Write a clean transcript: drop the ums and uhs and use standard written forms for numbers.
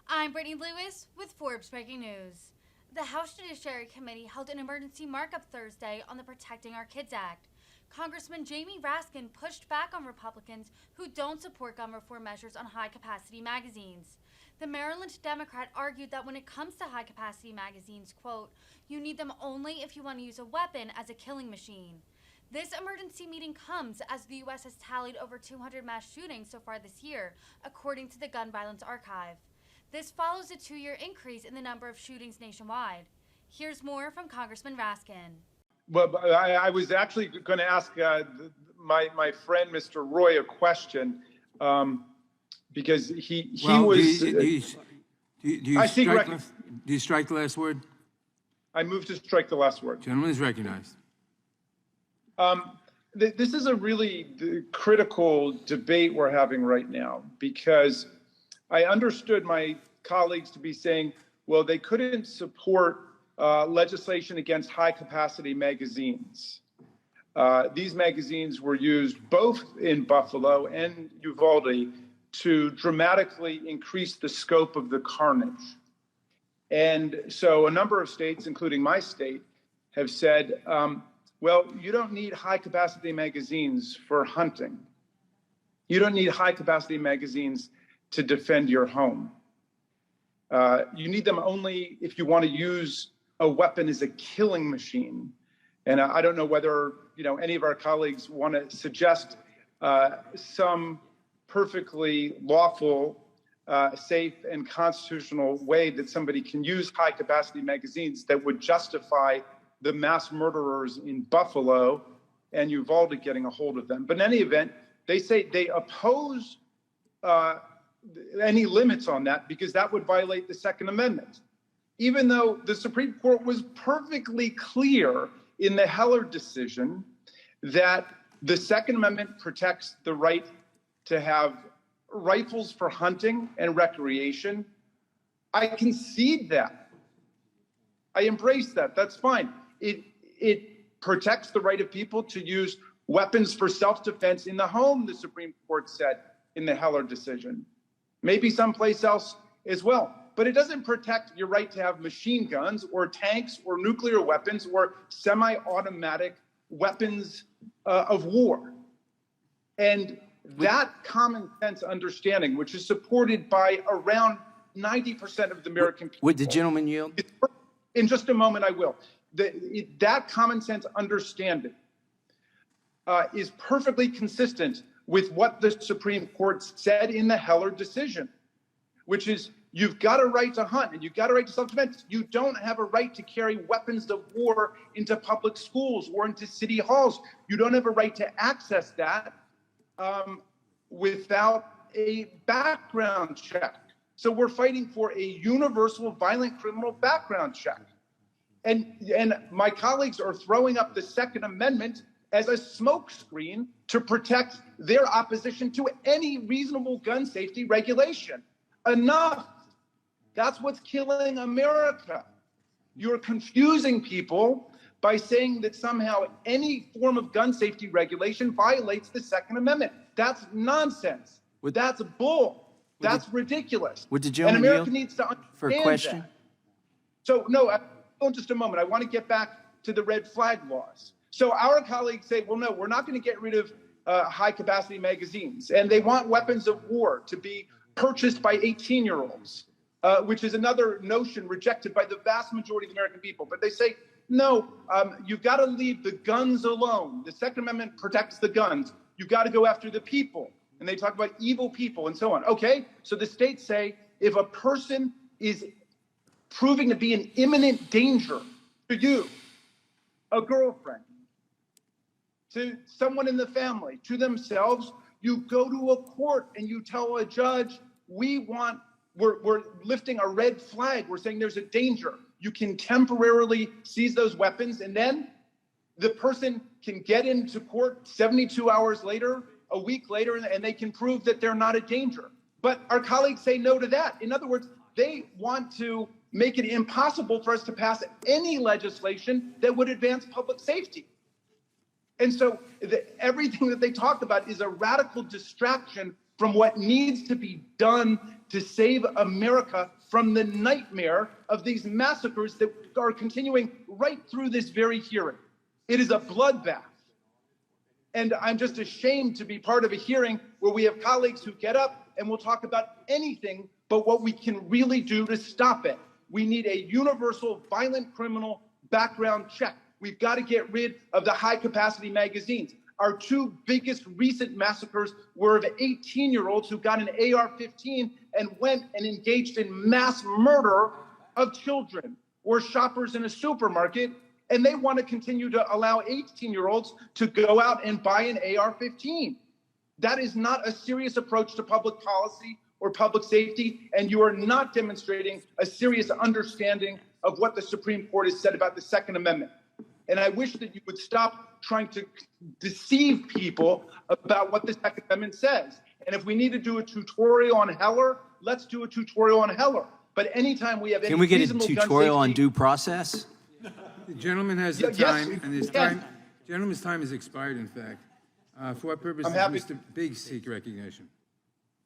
I'm Brittany Lewis with Forbes Breaking News. The House Judiciary Committee held an emergency markup Thursday on the Protecting Our Kids Act. Congressman Jamie Raskin pushed back on Republicans who don't support gun reform measures on high-capacity magazines. The Maryland Democrat argued that when it comes to high-capacity magazines, quote, you need them only if you want to use a weapon as a killing machine. This emergency meeting comes as the U.S. has tallied over 200 mass shootings so far this year, according to the Gun Violence Archive. This follows a 2-year increase in the number of shootings nationwide. Here's more from Congressman Raskin. Well, I was actually going to ask my friend, Mr. Roy, a question because he was. Do you strike the last word? I move to strike the last word. Gentleman is recognized. This is a really critical debate we're having right now because I understood my colleagues to be saying, well, they couldn't support legislation against high-capacity magazines. These magazines were used both in Buffalo and Uvalde to dramatically increase the scope of the carnage. And so a number of states, including my state, have said, well, you don't need high-capacity magazines for hunting. You don't need high-capacity magazines to defend your home. You need them only if you want to use a weapon as a killing machine. And I don't know whether any of our colleagues want to suggest some perfectly lawful, safe, and constitutional way that somebody can use high-capacity magazines that would justify the mass murderers in Buffalo and Uvalde getting a hold of them. But in any event, they say they oppose any limits on that because that would violate the Second Amendment, even though the Supreme Court was perfectly clear in the Heller decision that the Second Amendment protects the right to have rifles for hunting and recreation. I concede that. I embrace that. That's fine. It protects the right of people to use weapons for self-defense in the home, the Supreme Court said in the Heller decision. Maybe someplace else as well. But it doesn't protect your right to have machine guns or tanks or nuclear weapons or semi-automatic weapons of war. And that common sense understanding, which is supported by around 90% of the American people. Would the gentleman yield? In just a moment, I will. That common sense understanding is perfectly consistent with what the Supreme Court said in the Heller decision, which is you've got a right to hunt and you've got a right to self-defense. You don't have a right to carry weapons of war into public schools or into city halls. You don't have a right to access that without a background check. So we're fighting for a universal violent criminal background check. And my colleagues are throwing up the Second Amendment as a smokescreen to protect their opposition to any reasonable gun safety regulation. Enough. That's what's killing America. You're confusing people by saying that somehow any form of gun safety regulation violates the Second Amendment. That's nonsense. That's bull. That's ridiculous. Would the gentleman and America yield needs to understand for a question? That. So, no, in just a moment, I want to get back to the red flag laws. So our colleagues say, well, no, we're not going to get rid of high-capacity magazines. And they want weapons of war to be purchased by 18-year-olds, which is another notion rejected by the vast majority of the American people. But they say, no, you've got to leave the guns alone. The Second Amendment protects the guns. You've got to go after the people. And they talk about evil people and so on. Okay, so the states say if a person is proving to be an imminent danger to you, a girlfriend, to someone in the family, to themselves, you go to a court and you tell a judge, we're lifting a red flag. We're saying there's a danger. You can temporarily seize those weapons, and then the person can get into court 72 hours later, a week later, and they can prove that they're not a danger. But our colleagues say no to that. In other words, they want to make it impossible for us to pass any legislation that would advance public safety. And so everything that they talk about is a radical distraction from what needs to be done to save America from the nightmare of these massacres that are continuing right through this very hearing. It is a bloodbath. And I'm just ashamed to be part of a hearing where we have colleagues who get up and will talk about anything but what we can really do to stop it. We need a universal violent criminal background check. We've got to get rid of the high-capacity magazines. Our two biggest recent massacres were of 18-year-olds who got an AR-15 and went and engaged in mass murder of children, or shoppers in a supermarket, and they want to continue to allow 18-year-olds to go out and buy an AR-15. That is not a serious approach to public policy or public safety, and you are not demonstrating a serious understanding of what the Supreme Court has said about the Second Amendment. And I wish that you would stop trying to deceive people about what the Second Amendment says. And if we need to do a tutorial on Heller, let's do a tutorial on Heller. But anytime we have any Can we get a reasonable gun tutorial on safety- due process? The gentleman has the Yes, time, and his yes. time, gentleman's time has expired, in fact. For what purpose I'm does happy- Mr. Biggs seek recognition?